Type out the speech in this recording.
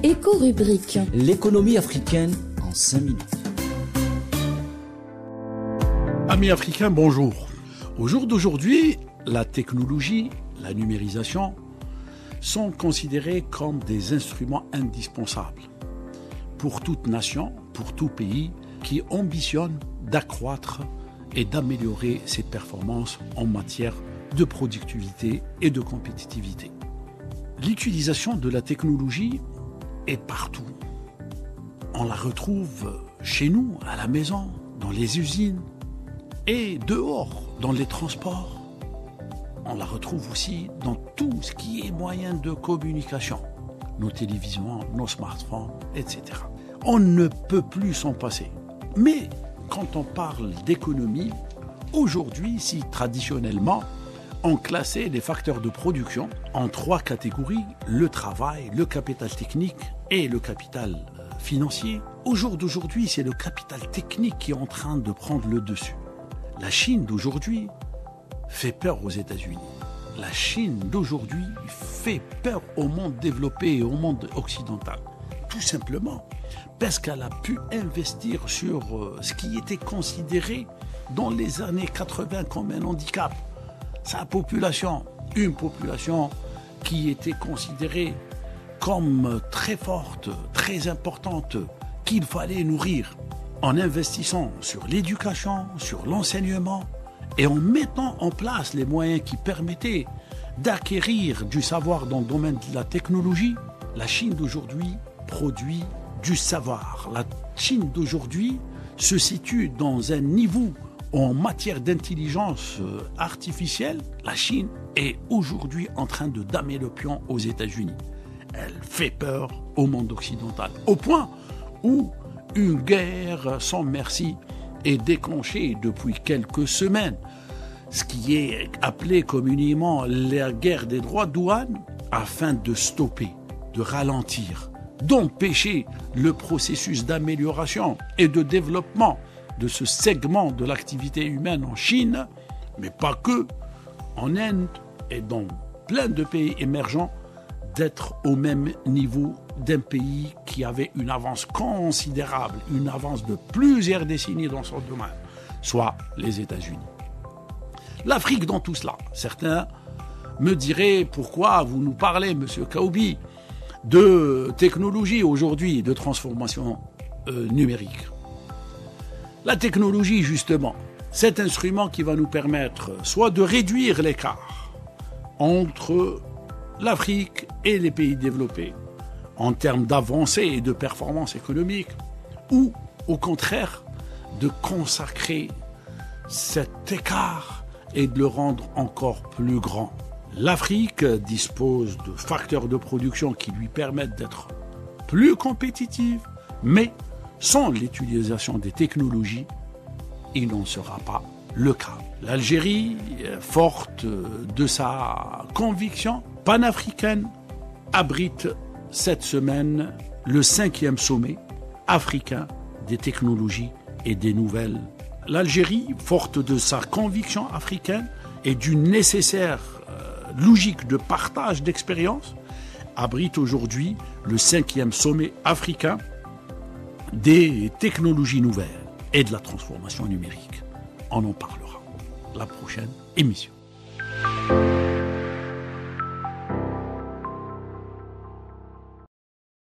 Éco-rubrique. L'économie africaine en 5 minutes. Amis africains, bonjour. Au jour d'aujourd'hui, la technologie, la numérisation sont considérés comme des instruments indispensables pour toute nation, pour tout pays qui ambitionne d'accroître et d'améliorer ses performances en matière de productivité et de compétitivité. L'utilisation de la technologie est partout. On la retrouve chez nous, à la maison, dans les usines et dehors, dans les transports. On la retrouve aussi dans tout ce qui est moyen de communication, nos télévisions, nos smartphones, etc. On ne peut plus s'en passer. Mais quand on parle d'économie, aujourd'hui, si traditionnellement, on classait les facteurs de production en 3 catégories, le travail, le capital technique et le capital financier. Au jour d'aujourd'hui, c'est le capital technique qui est en train de prendre le dessus. La Chine d'aujourd'hui fait peur aux États-Unis. La Chine d'aujourd'hui fait peur au monde développé et au monde occidental. Tout simplement parce qu'elle a pu investir sur ce qui était considéré dans les années 80 comme un handicap. Sa population, une population qui était considérée comme très forte, très importante, qu'il fallait nourrir en investissant sur l'éducation, sur l'enseignement et en mettant en place les moyens qui permettaient d'acquérir du savoir dans le domaine de la technologie. La Chine d'aujourd'hui produit du savoir. La Chine d'aujourd'hui se situe dans un niveau en matière d'intelligence artificielle. La Chine est aujourd'hui en train de damer le pion aux États-Unis. Elle fait peur au monde occidental, au point où une guerre sans merci est déclenchée depuis quelques semaines. Ce qui est appelé communément la guerre des droits de douane, afin de stopper, de ralentir, d'empêcher le processus d'amélioration et de développement de ce segment de l'activité humaine en Chine, mais pas que, en Inde et dans plein de pays émergents, d'être au même niveau d'un pays qui avait une avance considérable, une avance de plusieurs décennies dans son domaine, soit les États-Unis. L'Afrique dans tout cela. Certains me diraient pourquoi vous nous parlez, Monsieur Kaoubi, de technologie aujourd'hui, de transformation numérique. La technologie, justement, cet instrument qui va nous permettre soit de réduire l'écart entre l'Afrique et les pays développés en termes d'avancée et de performance économique, ou au contraire de consacrer cet écart et de le rendre encore plus grand. L'Afrique dispose de facteurs de production qui lui permettent d'être plus compétitive, mais sans l'utilisation des technologies, il n'en sera pas le cas. L'Algérie, forte de sa conviction panafricaine, abrite cette semaine le 5e sommet africain des technologies et des nouvelles. L'Algérie, forte de sa conviction africaine et d'une nécessaire logique de partage d'expérience, abrite aujourd'hui le 5e sommet africain des technologies nouvelles et de la transformation numérique. On en parlera la prochaine émission.